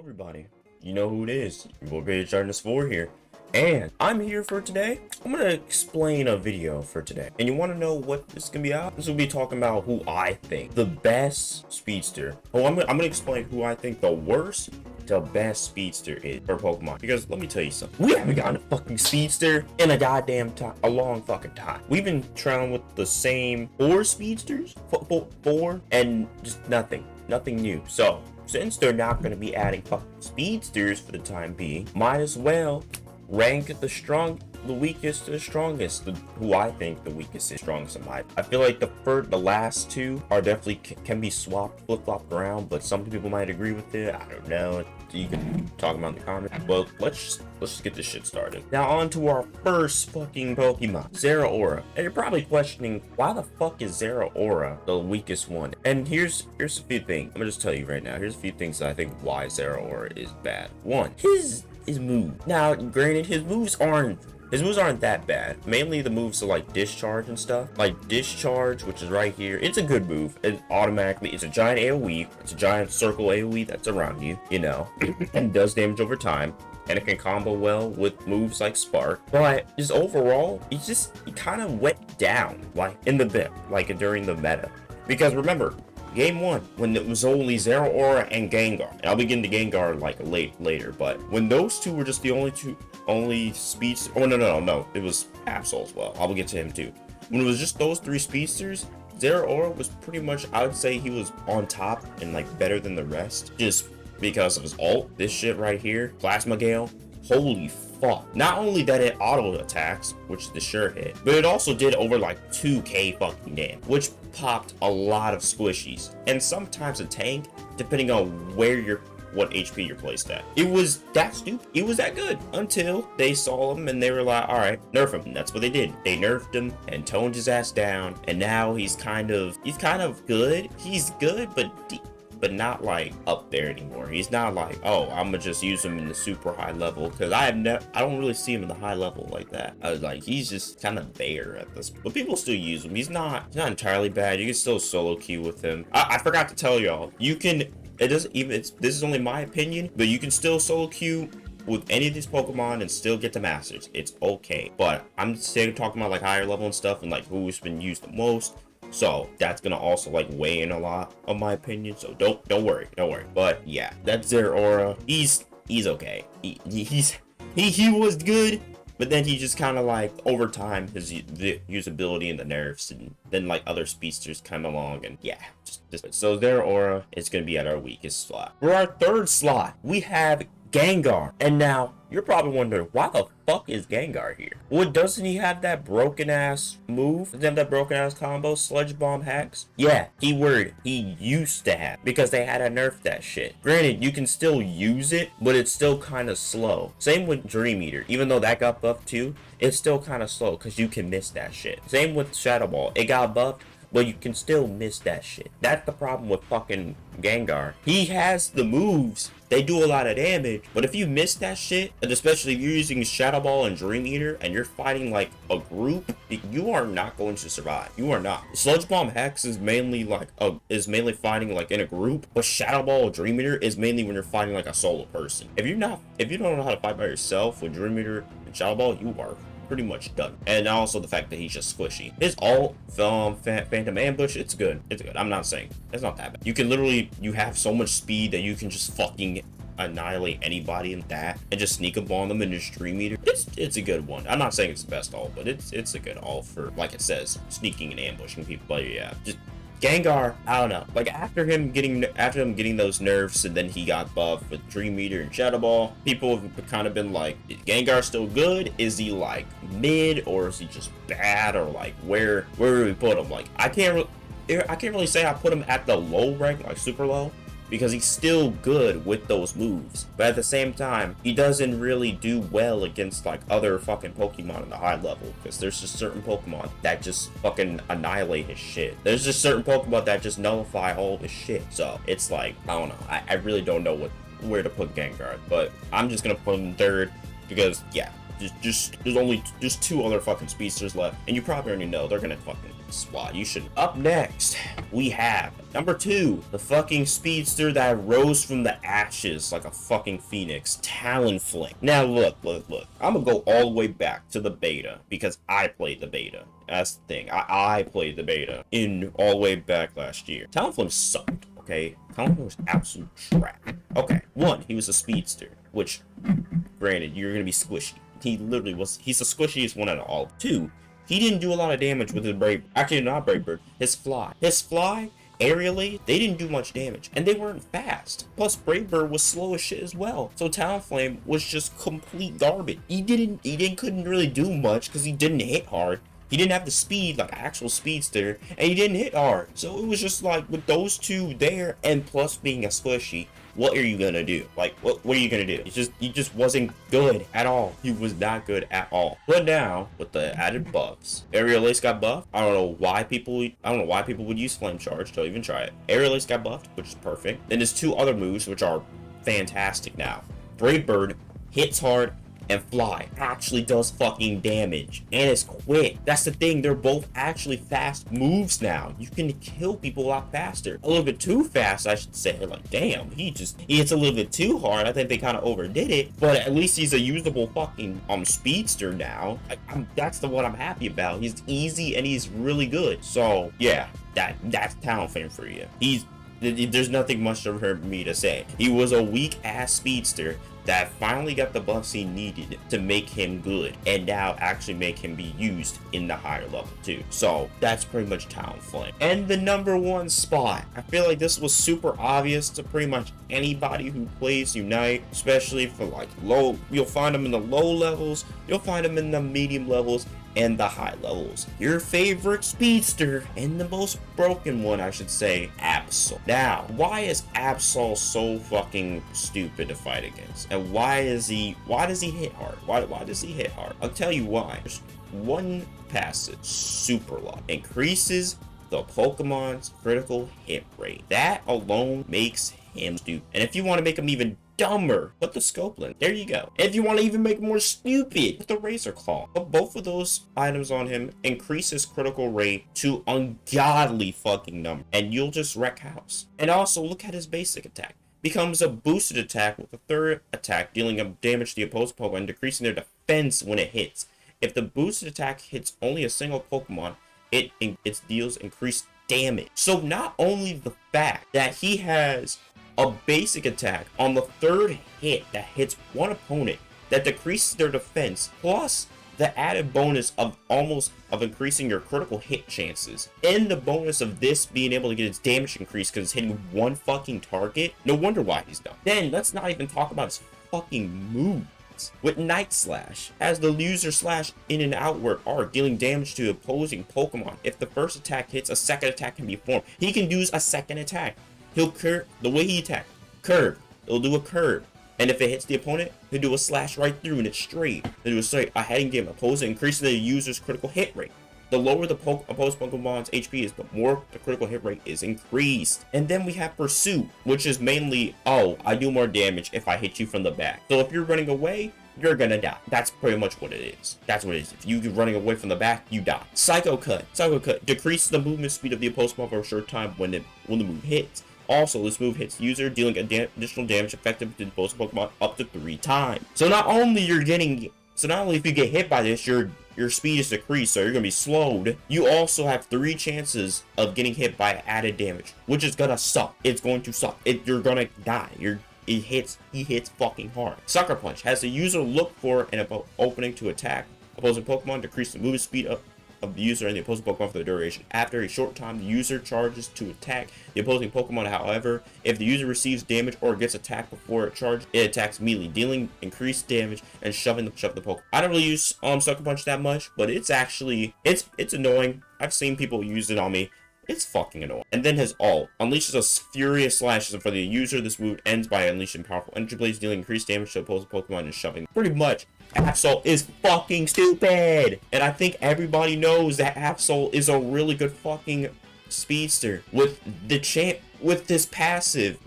everybody. You know who it is. Your boy Page Darkness 4 here. And I'm here for today. I'm gonna explain a video for today. And you wanna know what this is gonna be about? This will be talking about who I think the best speedster. Oh, I'm gonna explain who I think the worst the best speedster is for Pokemon. Because let me tell you something. We haven't gotten a fucking speedster in a goddamn time, a long fucking time. We've been trailing with the same four speedsters, four, and just nothing new. So since they're not going to be adding fucking speedsters for the time being, might as well rank the weakest to the strongest. Who I think the weakest is strongest in my. I feel like the last two are definitely can be swapped, flip-flopped around, but some people might agree with it. I don't know. You can talk about in the comments. Well, let's just get this shit started. Now on to our first fucking Pokemon, Zera Aura. And you're probably questioning, why the fuck is Zera Aura the weakest one? And here's a few things. I'm gonna just tell you right now. Here's a few things that I think why Zera Aura is bad. One, his move. Now, granted, his moves aren't that bad. Mainly the moves are like discharge and stuff. Like discharge, which is right here. It's a good move. It automatically, it's a giant AoE. It's a giant circle AoE that's around you, you know, and does damage over time. And it can combo well with moves like Spark. But just overall, he kind of went down, like in the bit, like during the meta. Because remember, Game 1, when it was only Zera Aura and Gengar. And I'll be getting to Gengar like later, but when those two were just the only speedsters. Oh no, it was Absol as well. I'll get to him too. When it was just those three speedsters, Zera Aura was pretty much, I would say he was on top and like better than the rest, just because of his ult. This shit right here, Plasma Gale. Holy fuck. Not only that it auto attacks, which the sure hit, but it also did over like 2k fucking damage, which popped a lot of squishies, and sometimes a tank, depending on what HP you're placed at. It was that stupid. It was that good until they saw him and they were like, all right, nerf him. And that's what they did. They nerfed him and toned his ass down, and now he's kind of good. He's good, but not like up there anymore. He's not like, oh, I'm gonna just use him in the super high level, because I don't really see him in the high level like that. I was like, he's just kind of there at this, but people still use him. He's not entirely bad. You can still solo queue with him. I forgot to tell y'all, you can. This is only my opinion, but you can still solo queue with any of these Pokemon and still get the Masters. It's okay, but I'm still talking about like higher level and stuff, and like who's been used the most. So that's gonna also like weigh in a lot of my opinion. So don't worry. But yeah, that's Zera Aura. He's okay. He was good, but then he just kind of like over time his usability and the nerfs, and then like other speedsters come along, and yeah, just so Zera Aura is gonna be at our weakest slot. For our third slot, we have Gengar. And now you're probably wondering, why the fuck is Gengar here? Well, doesn't he have that broken ass move? Doesn't he have that broken ass combo, Sludge Bomb hacks? Yeah, keyword, he used to have, because they had to nerf that shit. Granted, you can still use it, but it's still kind of slow. Same with Dream Eater, even though that got buffed too, it's still kind of slow because you can miss that shit. Same with Shadow Ball, it got buffed, but you can still miss that shit. That's the problem with fucking Gengar. He has the moves, they do a lot of damage, but if you miss that shit, and especially if you're using Shadow Ball and Dream Eater and you're fighting like a group, you are not going to survive. You are not. Sludge Bomb Hex is mainly fighting like in a group, but Shadow Ball or Dream Eater is mainly when you're fighting like a solo person. If you don't know how to fight by yourself with Dream Eater and Shadow Ball, you are pretty much done. And also the fact that he's just squishy. His ult, Phantom Ambush, it's good. I'm not saying it's not that bad. You can literally, you have so much speed that you can just fucking annihilate anybody in that and just sneak up on them in just Dream Eater. It's a good one. I'm not saying it's the best ult, but it's a good ult for, like it says, sneaking and ambushing people. But yeah, just Gengar, I don't know. Like after him getting those nerfs, and then he got buffed with Dream Eater and Shadow Ball, people have kind of been like, is Gengar still good? Is he like mid, or is he just bad, or like where do we put him? Like I can't really say I put him at the low rank, like super low, because he's still good with those moves, but at the same time he doesn't really do well against like other fucking Pokemon in the high level, because there's just certain Pokemon that just fucking annihilate his shit. There's just certain Pokemon that just nullify all his shit. So it's like, I don't know, I really don't know where to put Gengar, but I'm just gonna put him third because yeah, there's only just 2 other fucking speedsters left, and you probably already know they're gonna fucking swat. You should. Up next, we have number 2, the fucking speedster that rose from the ashes like a fucking phoenix, Talonflame. Now look. I'm gonna go all the way back to the beta because I played the beta. That's the thing. I played the beta in all the way back last year. Talonflame sucked. Okay, Talonflame was absolute trash. Okay, 1, he was a speedster, which, granted, you're gonna be squishy. He literally was. He's the squishiest one out of all. 2, he didn't do a lot of damage with his Brave. Actually, not Brave Bird. His Fly. Aerially, they didn't do much damage, and they weren't fast. Plus, Brave Bird was slow as shit as well. So Talonflame was just complete garbage. He couldn't really do much because he didn't hit hard. He didn't have the speed like an actual speedster, and he didn't hit hard. So it was just like with those 2 there, and plus being a squishy, what are you gonna do? Like, what are you gonna do? He just wasn't good at all. He was not good at all. But now, with the added buffs, Aerial Ace got buffed. I don't know why people would use Flame Charge. Don't even try it. Aerial Ace got buffed, which is perfect. Then there's 2 other moves which are fantastic now. Brave Bird hits hard, and Fly actually does fucking damage, and it's quick. That's the thing, they're both actually fast moves now. You can kill people a lot faster. A little bit too fast, I should say. Like, damn, he hits a little bit too hard. I think they kind of overdid it, but at least he's a usable fucking speedster now. That's the one I'm happy about. He's easy and he's really good. So yeah, that's Talonflame for you. There's nothing much for me to say. He was a weak ass speedster that finally got the buffs he needed to make him good, and now actually make him be used in the higher level too. So that's pretty much Talonflame. And the number 1 spot, I feel like this was super obvious to pretty much anybody who plays Unite, especially for like low. You'll find them in the low levels, you'll find them in the medium levels, and the high levels. Your favorite speedster, and the most broken one, I should say, Absol. Now, why is Absol so fucking stupid to fight against? And why does he hit hard? Why does he hit hard? I'll tell you why. There's one passive, Super Lock, increases the Pokemon's critical hit rate. That alone makes him stupid. And if you want to make him even dumber, put the Scopeland. There you go. If you want to even make it more stupid, put the Razor Claw. Put both of those items on him, increase his critical rate to ungodly fucking number, and you'll just wreck house. And also look at his basic attack. Becomes a boosted attack with a 3rd attack, dealing damage to the opposed Pokemon, decreasing their defense when it hits. If the boosted attack hits only a single Pokemon, it deals increased damage. So not only the fact that he has a basic attack on the 3rd hit that hits one opponent that decreases their defense, plus the added bonus of increasing your critical hit chances, and the bonus of this being able to get its damage increased because it's hitting one fucking target. No wonder why he's done. Then let's not even talk about his fucking moves. With Night Slash, as the user slash in and outward arc, dealing damage to opposing Pokemon. If the first attack hits, a second attack can be formed. He can use a second attack. He'll curve the way he attacks. Curve. He'll do a curve. And if it hits the opponent, he'll do a slash right through and it's straight. He'll do a straight, a heading game opposed, increasing the user's critical hit rate. The lower the opposed Pokemon's HP is, the more the critical hit rate is increased. And then we have Pursuit, which is mainly, oh, I do more damage if I hit you from the back. So if you're running away, you're gonna die. That's pretty much what it is. That's what it is. If you're running away from the back, you die. Psycho Cut. Psycho Cut decreases the movement speed of the opposed Pokemon for a short time when the move hits. Also, this move hits the user, dealing additional damage effective to the opposed Pokemon up to 3 times. So not only if you get hit by this, your speed is decreased, so you're gonna be slowed. You also have 3 chances of getting hit by added damage, which is gonna suck. It's going to suck. You're gonna die. He hits fucking hard. Sucker Punch has the user look for an opening to attack opposing Pokemon, decrease the movement speed of the user and the opposing Pokemon for the duration. After a short time, the user charges to attack the opposing Pokemon. However, if the user receives damage or gets attacked before it charges, it attacks immediately, dealing increased damage and shoving the Pokemon. I don't really use Sucker Punch that much, but it's actually it's annoying. I've seen people use it on me. It's fucking annoying. And then his ult unleashes a furious slash for the user. This move ends by unleashing powerful energy blades, dealing increased damage to opposing Pokemon and shoving. Pretty much, Absol is fucking stupid. And I think everybody knows that Absol is a really good fucking speedster. With this passive,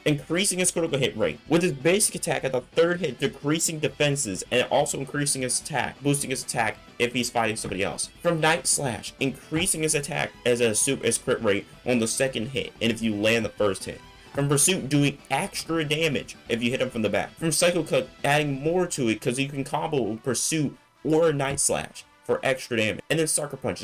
increasing his critical hit rate. With his basic attack at the 3rd hit, decreasing defenses, and also increasing his attack, boosting his attack if he's fighting somebody else. From Night Slash, increasing his attack as his crit rate on the 2nd hit, and if you land the 1st hit. From Pursuit, doing extra damage if you hit him from the back. From Psycho Cut, adding more to it because you can combo with Pursuit or Night Slash for extra damage. And then Sucker Punch,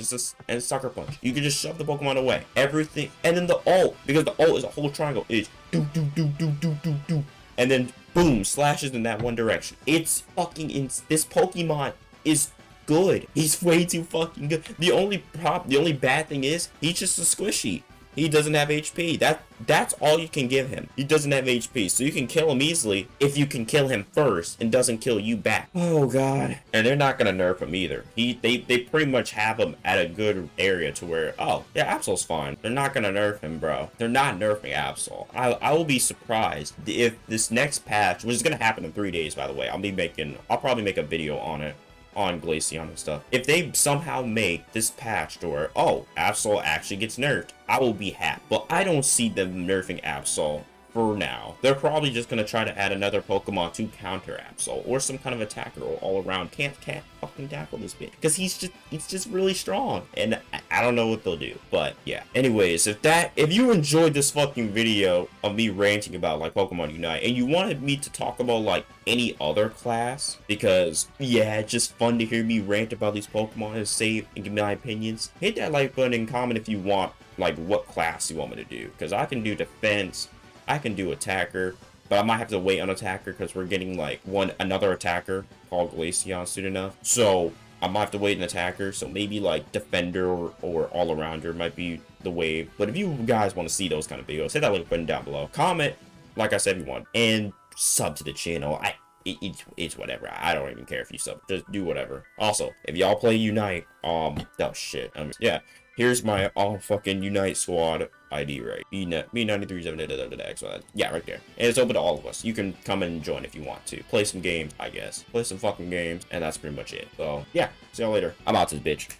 and Sucker Punch. You can just shove the Pokemon away. Everything, and then the ult, because the ult is a whole triangle, is do do do do do do do, and then boom, slashes in that one direction. It's fucking this Pokemon is good. He's way too fucking good. The only bad thing is he's just a squishy. He doesn't have HP. That's all you can give him. He doesn't have HP, so you can kill him easily if you can kill him first and doesn't kill you back. Oh god. And they're not gonna nerf him either. They pretty much have him at a good area to where, oh yeah, Absol's fine. They're not gonna nerf him, bro. They're not nerfing Absol. I will be surprised if this next patch, which is gonna happen in 3 days, by the way. I'll probably make a video on it, on Glaceon and stuff. If they somehow make this patch to where, oh, Absol actually gets nerfed, I will be happy. But I don't see them nerfing Absol for now. They're probably just gonna try to add another Pokemon to counter Absol, or some kind of attacker all around. Can't fucking tackle this bitch, because he's just really strong, and I don't know what they'll do. But yeah, anyways, if you enjoyed this fucking video of me ranting about like Pokemon Unite, and you wanted me to talk about like any other class, because yeah, it's just fun to hear me rant about these Pokemon and say and give my opinions, hit that like button and comment if you want like what class you want me to do, because I can do defense, I can do attacker, but I might have to wait on attacker because we're getting like another attacker called Glaceon soon enough. So I might have to wait an attacker. So maybe like defender or all arounder might be the wave. But if you guys want to see those kind of videos, hit that link button down below. Comment, like I said, if you want, and sub to the channel. It's whatever. I don't even care if you sub. Just do whatever. Also, if y'all play Unite, oh shit. Yeah. Here's my all fucking Unite squad ID, right? B937XX. Yeah, right there. And it's open to all of us. You can come and join if you want to. Play some games, I guess. Play some fucking games, and that's pretty much it. So, yeah. See y'all later. I'm out this bitch.